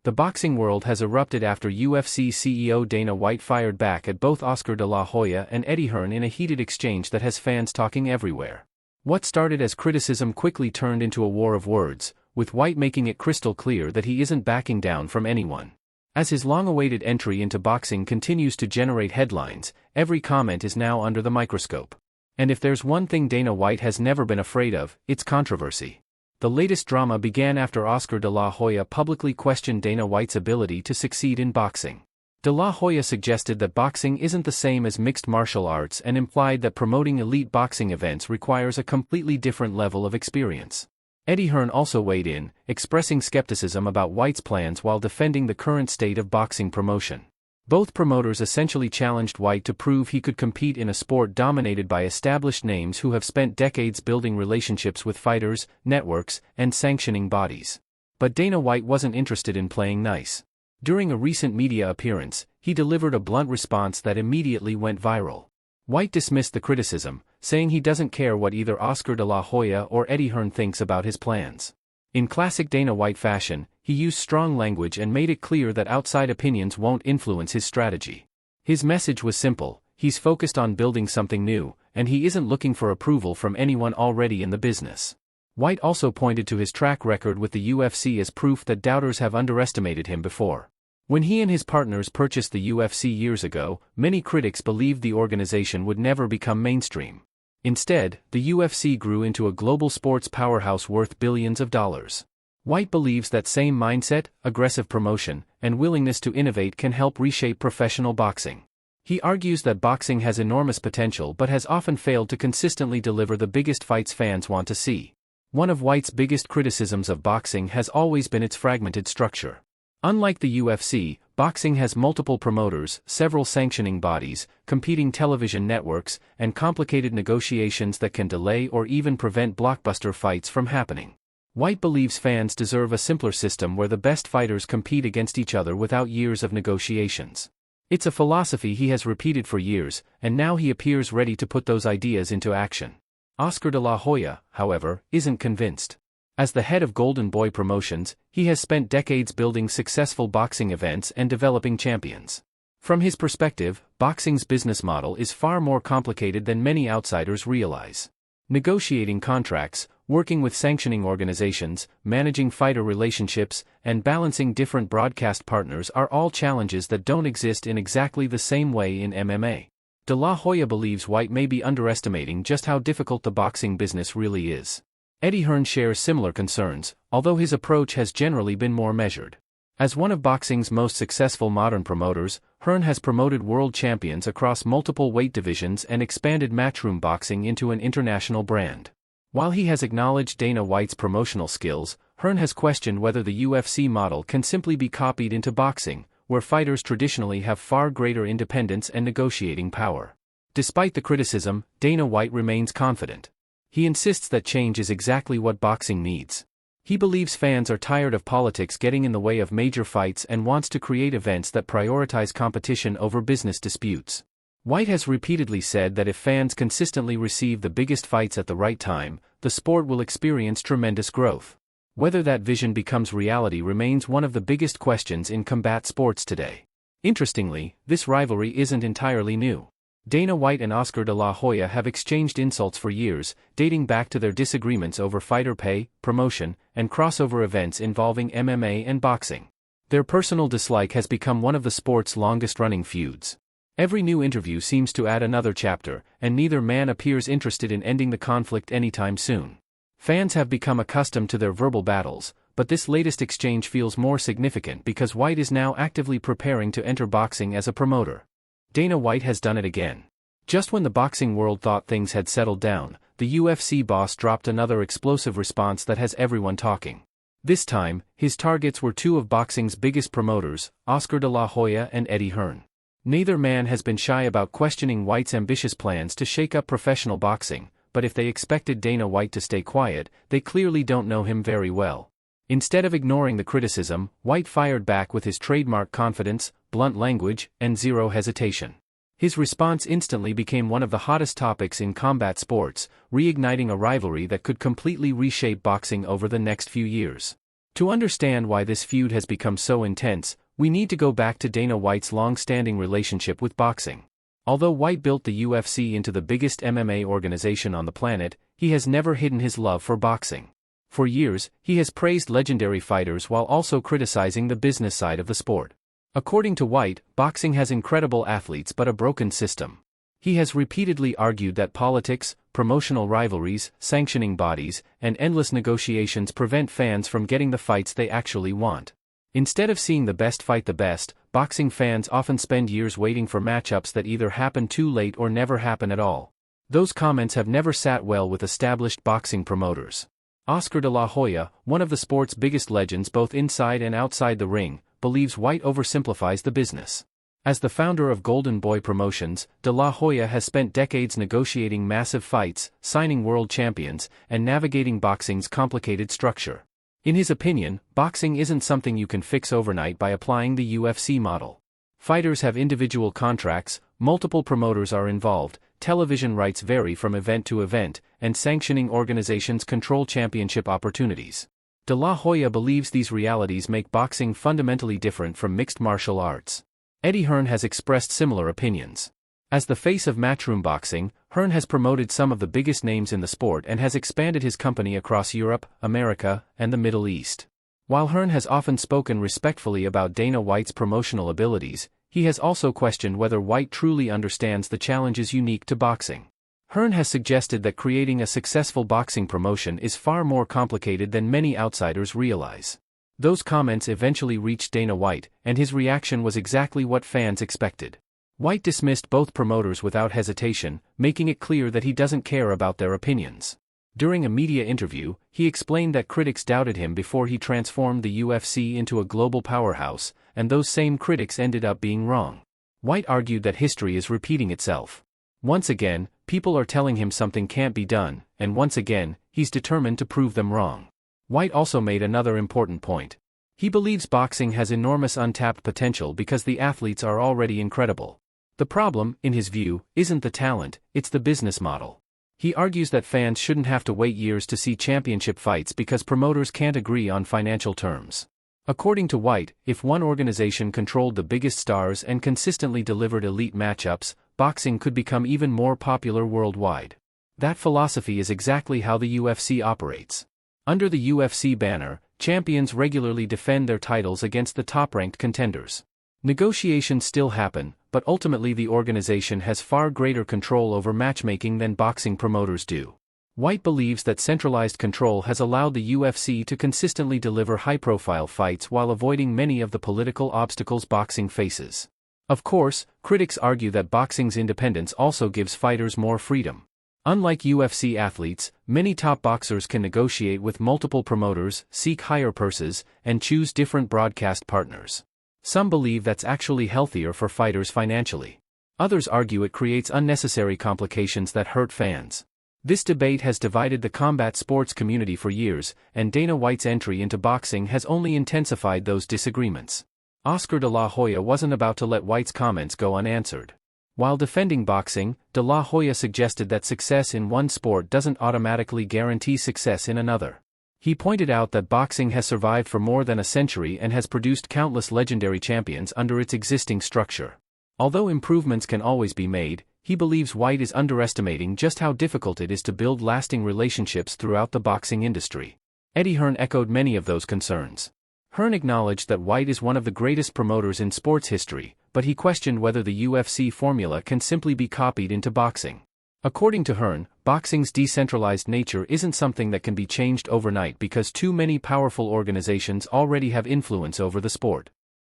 The boxing world has erupted after UFC CEO Dana White fired back at both Oscar De La Hoya and Eddie Hearn in a heated exchange that has fans talking everywhere. What started as criticism quickly turned into a war of words, with White making it crystal clear that he isn't backing down from anyone. As his long-awaited entry into boxing continues to generate headlines, every comment is now under the microscope. And if there's one thing Dana White has never been afraid of, it's controversy. The latest drama began after Oscar De La Hoya publicly questioned Dana White's ability to succeed in boxing. De La Hoya suggested that boxing isn't the same as mixed martial arts and implied that promoting elite boxing events requires a completely different level of experience. Eddie Hearn also weighed in, expressing skepticism about White's plans while defending the current state of boxing promotion. Both promoters essentially challenged White to prove he could compete in a sport dominated by established names who have spent decades building relationships with fighters, networks, and sanctioning bodies. But Dana White wasn't interested in playing nice. During a recent media appearance, he delivered a blunt response that immediately went viral. White dismissed the criticism, saying he doesn't care what either Oscar De La Hoya or Eddie Hearn thinks about his plans. In classic Dana White fashion, he used strong language and made it clear that outside opinions won't influence his strategy. His message was simple: he's focused on building something new, and he isn't looking for approval from anyone already in the business. White also pointed to his track record with the UFC as proof that doubters have underestimated him before. When he and his partners purchased the UFC years ago, many critics believed the organization would never become mainstream. Instead, the UFC grew into a global sports powerhouse worth billions of dollars. White believes that same mindset, aggressive promotion, and willingness to innovate can help reshape professional boxing. He argues that boxing has enormous potential but has often failed to consistently deliver the biggest fights fans want to see. One of White's biggest criticisms of boxing has always been its fragmented structure. Unlike the UFC, boxing has multiple promoters, several sanctioning bodies, competing television networks, and complicated negotiations that can delay or even prevent blockbuster fights from happening. White believes fans deserve a simpler system where the best fighters compete against each other without years of negotiations. It's a philosophy he has repeated for years, and now he appears ready to put those ideas into action. Oscar De La Hoya, however, isn't convinced. As the head of Golden Boy Promotions, he has spent decades building successful boxing events and developing champions. From his perspective, boxing's business model is far more complicated than many outsiders realize. Negotiating contracts, working with sanctioning organizations, managing fighter relationships, and balancing different broadcast partners are all challenges that don't exist in exactly the same way in MMA. De La Hoya believes White may be underestimating just how difficult the boxing business really is. Eddie Hearn shares similar concerns, although his approach has generally been more measured. As one of boxing's most successful modern promoters, Hearn has promoted world champions across multiple weight divisions and expanded Matchroom Boxing into an international brand. While he has acknowledged Dana White's promotional skills, Hearn has questioned whether the UFC model can simply be copied into boxing, where fighters traditionally have far greater independence and negotiating power. Despite the criticism, Dana White remains confident. He insists that change is exactly what boxing needs. He believes fans are tired of politics getting in the way of major fights and wants to create events that prioritize competition over business disputes. White has repeatedly said that if fans consistently receive the biggest fights at the right time, the sport will experience tremendous growth. Whether that vision becomes reality remains one of the biggest questions in combat sports today. Interestingly, this rivalry isn't entirely new. Dana White and Oscar De La Hoya have exchanged insults for years, dating back to their disagreements over fighter pay, promotion, and crossover events involving MMA and boxing. Their personal dislike has become one of the sport's longest-running feuds. Every new interview seems to add another chapter, and neither man appears interested in ending the conflict anytime soon. Fans have become accustomed to their verbal battles, but this latest exchange feels more significant because White is now actively preparing to enter boxing as a promoter. Dana White has done it again. Just when the boxing world thought things had settled down, the UFC boss dropped another explosive response that has everyone talking. This time, his targets were two of boxing's biggest promoters, Oscar De La Hoya and Eddie Hearn. Neither man has been shy about questioning White's ambitious plans to shake up professional boxing, but if they expected Dana White to stay quiet, they clearly don't know him very well. Instead of ignoring the criticism, White fired back with his trademark confidence, blunt language, and zero hesitation. His response instantly became one of the hottest topics in combat sports, reigniting a rivalry that could completely reshape boxing over the next few years. To understand why this feud has become so intense, we need to go back to Dana White's long-standing relationship with boxing. Although White built the UFC into the biggest MMA organization on the planet, he has never hidden his love for boxing. For years, he has praised legendary fighters while also criticizing the business side of the sport. According to White, boxing has incredible athletes but a broken system. He has repeatedly argued that politics, promotional rivalries, sanctioning bodies, and endless negotiations prevent fans from getting the fights they actually want. Instead of seeing the best fight the best, boxing fans often spend years waiting for matchups that either happen too late or never happen at all. Those comments have never sat well with established boxing promoters. Oscar De La Hoya, one of the sport's biggest legends both inside and outside the ring, believes White oversimplifies the business. As the founder of Golden Boy Promotions, De La Hoya has spent decades negotiating massive fights, signing world champions, and navigating boxing's complicated structure. In his opinion, boxing isn't something you can fix overnight by applying the UFC model. Fighters have individual contracts, multiple promoters are involved, television rights vary from event to event, and sanctioning organizations control championship opportunities. De La Hoya believes these realities make boxing fundamentally different from mixed martial arts. Eddie Hearn has expressed similar opinions. As the face of Matchroom Boxing, Hearn has promoted some of the biggest names in the sport and has expanded his company across Europe, America, and the Middle East. While Hearn has often spoken respectfully about Dana White's promotional abilities, he has also questioned whether White truly understands the challenges unique to boxing. Hearn has suggested that creating a successful boxing promotion is far more complicated than many outsiders realize. Those comments eventually reached Dana White, and his reaction was exactly what fans expected. White dismissed both promoters without hesitation, making it clear that he doesn't care about their opinions. During a media interview, he explained that critics doubted him before he transformed the UFC into a global powerhouse, and those same critics ended up being wrong. White argued that history is repeating itself. Once again, people are telling him something can't be done, and once again, he's determined to prove them wrong. White also made another important point. He believes boxing has enormous untapped potential because the athletes are already incredible. The problem, in his view, isn't the talent, it's the business model. He argues that fans shouldn't have to wait years to see championship fights because promoters can't agree on financial terms. According to White, if one organization controlled the biggest stars and consistently delivered elite matchups, boxing could become even more popular worldwide. That philosophy is exactly how the UFC operates. Under the UFC banner, champions regularly defend their titles against the top-ranked contenders. Negotiations still happen, but ultimately the organization has far greater control over matchmaking than boxing promoters do. White believes that centralized control has allowed the UFC to consistently deliver high-profile fights while avoiding many of the political obstacles boxing faces. Of course, critics argue that boxing's independence also gives fighters more freedom. Unlike UFC athletes, many top boxers can negotiate with multiple promoters, seek higher purses, and choose different broadcast partners. Some believe that's actually healthier for fighters financially. Others argue it creates unnecessary complications that hurt fans. This debate has divided the combat sports community for years, and Dana White's entry into boxing has only intensified those disagreements. Oscar De La Hoya wasn't about to let White's comments go unanswered. While defending boxing, De La Hoya suggested that success in one sport doesn't automatically guarantee success in another. He pointed out that boxing has survived for more than a century and has produced countless legendary champions under its existing structure. Although improvements can always be made, he believes White is underestimating just how difficult it is to build lasting relationships throughout the boxing industry. Eddie Hearn echoed many of those concerns. Hearn acknowledged that White is one of the greatest promoters in sports history, but he questioned whether the UFC formula can simply be copied into boxing. According to Hearn, boxing's decentralized nature isn't something that can be changed overnight because too many powerful organizations already have influence over the sport.